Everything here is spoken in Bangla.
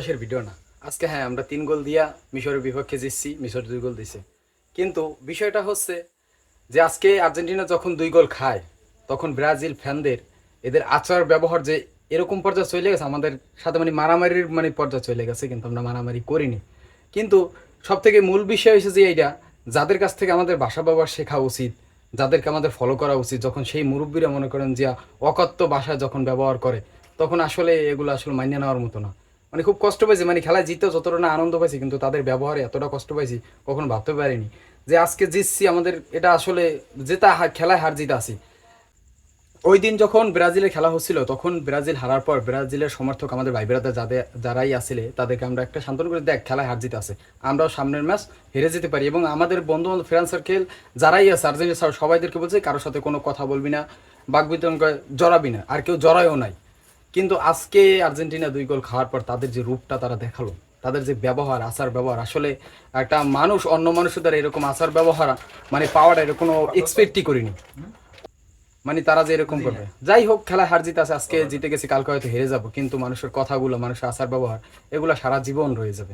উল্লাসের ভিডিও না। আজকে হ্যাঁ আমরা 3 গোল দিয়া মিশরের বিপক্ষে জিতছি, মিশর 2 গোল দিছে। কিন্তু বিষয়টা হচ্ছে যে আজকে আর্জেন্টিনা যখন 2 গোল খায় তখন ব্রাজিল ফ্যানদের এদের আচার ব্যবহার যে এরকম পর্যায়ে চলে গেছে, আমাদের সাথে মানে মারামারির মানে পর্যায়ে চলে গেছে, কিন্তু আমরা মারামারি করিনি। কিন্তু সব থেকে মূল বিষয় হচ্ছে যে এইটা, যাদের কাছ থেকে আমাদের ভাষা ব্যবহার শেখা উচিত, যাদেরকে আমাদের ফলো করা উচিত, যখন সেই মুরব্বীরা মনে করেন যে অকথ্য ভাষা যখন ব্যবহার করে, তখন আসলে এগুলো আসলে মানিয়ে নেওয়ার মতো না। মানে খুব কষ্ট পাইছি, মানে খেলায় জিতেও যতটা না আনন্দ পাইছি, কিন্তু তাদের ব্যবহারে এতটা কষ্ট পাইছি কখনো ভাবতে পারিনি যে আজকে জিতছি। আমাদের এটা আসলে জেতা খেলায় হার জিত আছি। ওই দিন যখন ব্রাজিলের খেলা হচ্ছিল তখন ব্রাজিল হারার পর ব্রাজিলের সমর্থক আমাদের ভাই ব্রাদার যারাই আসলে তাদেরকে আমরা একটা সান্ত্বনা করে, দেখ খেলায় হার জিত আছে, আমরাও সামনের ম্যাচ হেরে যেতে পারি। এবং আমাদের বন্ধু বান্ধব ফ্রেন্ড সার্কেল যারাই আছে আর্জেন্টিনা সবাইদেরকে বলছে কারোর সাথে কোনো কথা বলবি না, বাকবিতরণ জড়াবি না, আর কেউ জড়ায়ও নাই। কিন্তু আজকে আর্জেন্টিনা 2 গোল খাওয়ার পর তাদের যে রূপটা তারা দেখালো, তাদের যে ব্যবহার আচার ব্যবহার, আসলে একটা মানুষ অন্য মানুষের দ্বারা এরকম আচার ব্যবহার মানে পাওয়াটা এটা কোনো এক্সপেক্টই করিনি। মানে তারা যে এরকম করবে, যাই হোক খেলা হার জিত আছে, আজকে জিতে গেছি কালকে হয়তো হেরে যাবো, কিন্তু মানুষের কথাগুলো, মানুষের আচার ব্যবহার, এগুলো সারা জীবন রয়ে যাবে।